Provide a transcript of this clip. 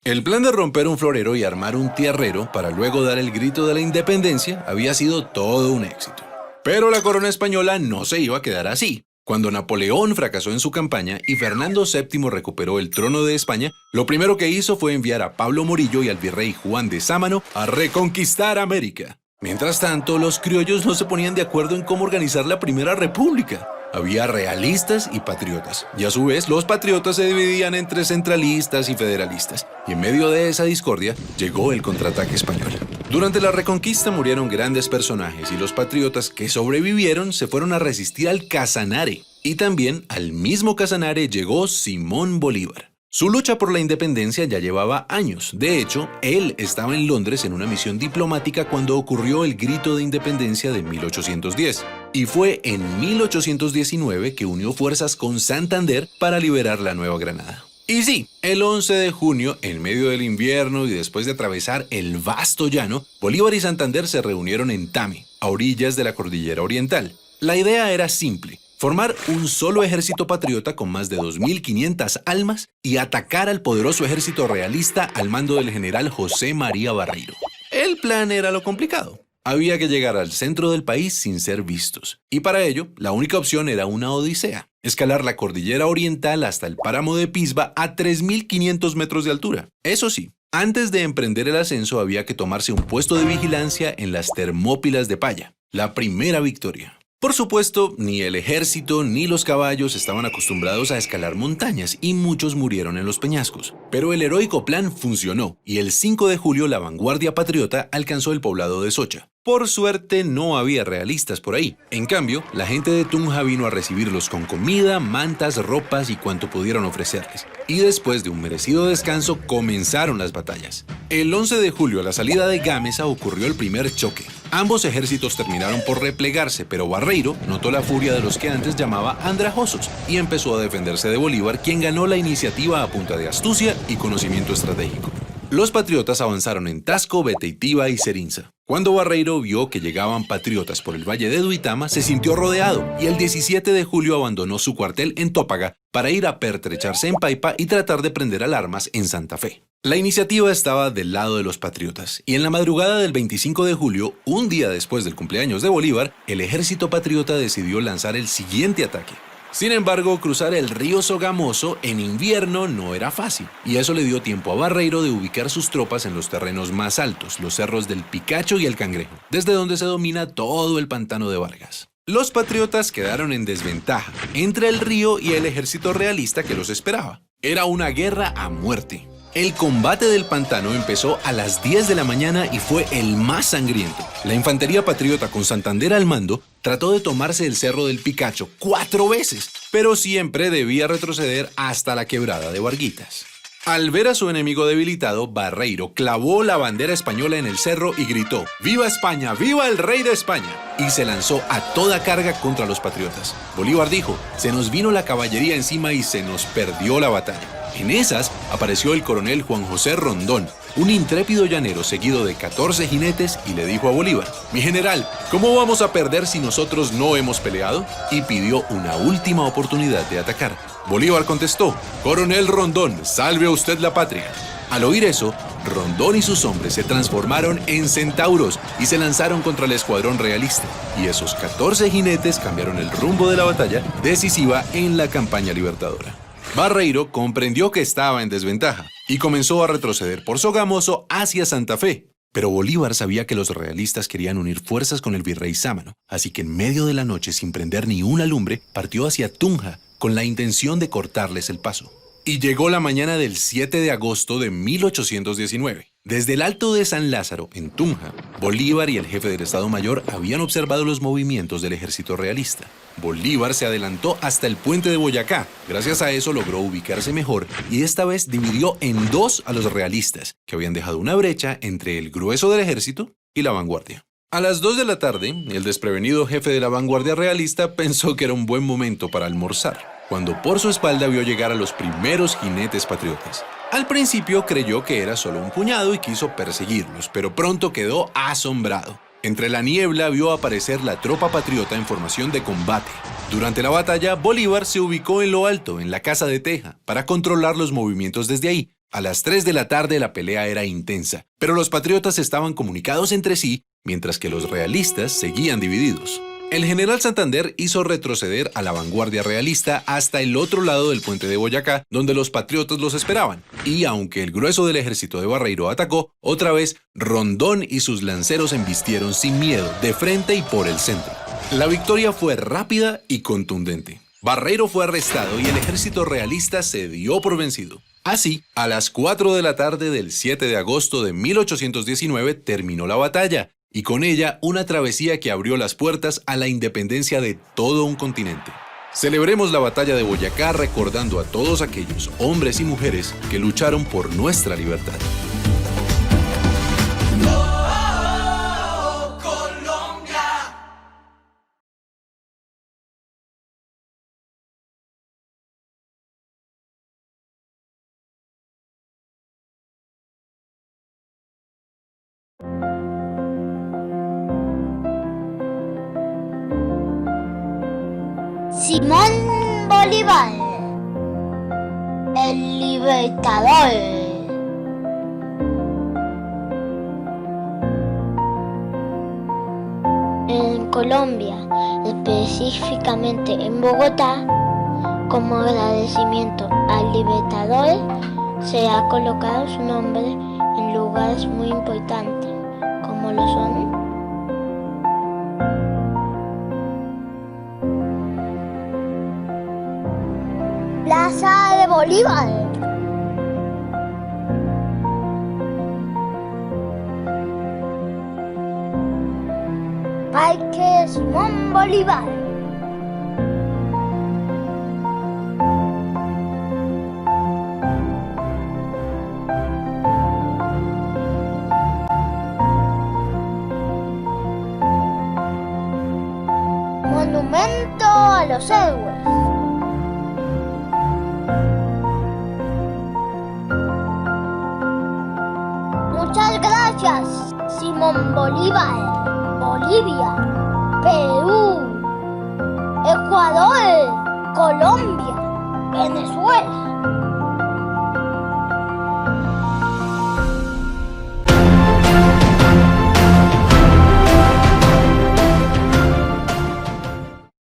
El plan de romper un florero y armar un tierrero para luego dar el grito de la independencia había sido todo un éxito. Pero la corona española no se iba a quedar así. Cuando Napoleón fracasó en su campaña y Fernando VII recuperó el trono de España, lo primero que hizo fue enviar a Pablo Morillo y al virrey Juan de Sámano a reconquistar América. Mientras tanto, los criollos no se ponían de acuerdo en cómo organizar la Primera República. Había realistas y patriotas, y a su vez los patriotas se dividían entre centralistas y federalistas, y en medio de esa discordia llegó el contraataque español. Durante la Reconquista murieron grandes personajes y los patriotas que sobrevivieron se fueron a resistir al Casanare, y también al mismo Casanare llegó Simón Bolívar. Su lucha por la independencia ya llevaba años. De hecho, él estaba en Londres en una misión diplomática cuando ocurrió el Grito de Independencia de 1810. Y fue en 1819 que unió fuerzas con Santander para liberar la Nueva Granada. Y sí, el 11 de junio, en medio del invierno y después de atravesar el vasto llano, Bolívar y Santander se reunieron en Tame, a orillas de la Cordillera Oriental. La idea era simple: formar un solo ejército patriota con más de 2.500 almas y atacar al poderoso ejército realista al mando del general José María Barreiro. El plan era lo complicado. Había que llegar al centro del país sin ser vistos. Y para ello, la única opción era una odisea: escalar la Cordillera Oriental hasta el páramo de Pisba a 3.500 metros de altura. Eso sí, antes de emprender el ascenso había que tomarse un puesto de vigilancia en las Termópilas de Paya, la primera victoria. Por supuesto, ni el ejército ni los caballos estaban acostumbrados a escalar montañas y muchos murieron en los peñascos. Pero el heroico plan funcionó y el 5 de julio la vanguardia patriota alcanzó el poblado de Socha. Por suerte no había realistas por ahí. En cambio, la gente de Tunja vino a recibirlos con comida, mantas, ropas y cuanto pudieron ofrecerles. Y después de un merecido descanso comenzaron las batallas. El 11 de julio a la salida de Gámeza ocurrió el primer choque. Ambos ejércitos terminaron por replegarse, pero Barreiro notó la furia de los que antes llamaba andrajosos y empezó a defenderse de Bolívar, quien ganó la iniciativa a punta de astucia y conocimiento estratégico. Los patriotas avanzaron en Tasco, Beteitiva y Serinza. Cuando Barreiro vio que llegaban patriotas por el valle de Duitama, se sintió rodeado y el 17 de julio abandonó su cuartel en Tópaga para ir a pertrecharse en Paipa y tratar de prender alarmas en Santa Fe. La iniciativa estaba del lado de los patriotas, y en la madrugada del 25 de julio, un día después del cumpleaños de Bolívar, el ejército patriota decidió lanzar el siguiente ataque. Sin embargo, cruzar el río Sogamoso en invierno no era fácil, y eso le dio tiempo a Barreiro de ubicar sus tropas en los terrenos más altos, los cerros del Picacho y el Cangrejo, desde donde se domina todo el pantano de Vargas. Los patriotas quedaron en desventaja entre el río y el ejército realista que los esperaba. Era una guerra a muerte. El combate del pantano empezó a las 10 de la mañana y fue el más sangriento. La infantería patriota con Santander al mando trató de tomarse el cerro del Picacho 4 veces, pero siempre debía retroceder hasta la quebrada de Varguitas. Al ver a su enemigo debilitado, Barreiro clavó la bandera española en el cerro y gritó: ¡Viva España! ¡Viva el rey de España! Y se lanzó a toda carga contra los patriotas. Bolívar dijo: se nos vino la caballería encima y se nos perdió la batalla. En esas apareció el coronel Juan José Rondón, un intrépido llanero seguido de 14 jinetes, y le dijo a Bolívar: mi general, ¿cómo vamos a perder si nosotros no hemos peleado? Y pidió una última oportunidad de atacar. Bolívar contestó: coronel Rondón, salve a usted la patria. Al oír eso, Rondón y sus hombres se transformaron en centauros y se lanzaron contra el escuadrón realista. Y esos 14 jinetes cambiaron el rumbo de la batalla decisiva en la campaña libertadora. Barreiro comprendió que estaba en desventaja y comenzó a retroceder por Sogamoso hacia Santa Fe. Pero Bolívar sabía que los realistas querían unir fuerzas con el virrey Sámano, así que en medio de la noche, sin prender ni una lumbre, partió hacia Tunja con la intención de cortarles el paso. Y llegó la mañana del 7 de agosto de 1819. Desde el Alto de San Lázaro, en Tunja, Bolívar y el jefe del Estado Mayor habían observado los movimientos del ejército realista. Bolívar se adelantó hasta el puente de Boyacá. Gracias a eso logró ubicarse mejor y esta vez dividió en dos a los realistas, que habían dejado una brecha entre el grueso del ejército y la vanguardia. A las 2 de la tarde, el desprevenido jefe de la vanguardia realista pensó que era un buen momento para almorzar, cuando por su espalda vio llegar a los primeros jinetes patriotas. Al principio creyó que era solo un puñado y quiso perseguirlos, pero pronto quedó asombrado. Entre la niebla vio aparecer la tropa patriota en formación de combate. Durante la batalla, Bolívar se ubicó en lo alto, en la Casa de Teja, para controlar los movimientos desde ahí, A las 3 de la tarde la pelea era intensa, pero los patriotas estaban comunicados entre sí, mientras que los realistas seguían divididos. El general Santander hizo retroceder a la vanguardia realista hasta el otro lado del puente de Boyacá, donde los patriotas los esperaban. Y aunque el grueso del ejército de Barreiro atacó, otra vez Rondón y sus lanceros embistieron sin miedo, de frente y por el centro. La victoria fue rápida y contundente. Barreiro fue arrestado y el ejército realista se dio por vencido. Así, a las 4 de la tarde del 7 de agosto de 1819 terminó la batalla, y con ella una travesía que abrió las puertas a la independencia de todo un continente. Celebremos la batalla de Boyacá recordando a todos aquellos hombres y mujeres que lucharon por nuestra libertad. Simón Bolívar, el libertador. En Colombia, específicamente en Bogotá, como agradecimiento al libertador, se ha colocado su nombre en lugares muy importantes, como lo son Plaza de Bolívar, Parque Simón Bolívar, Monumento a los Héroes. Muchas gracias, Simón Bolívar. Bolivia, Perú, Ecuador, Colombia, Venezuela.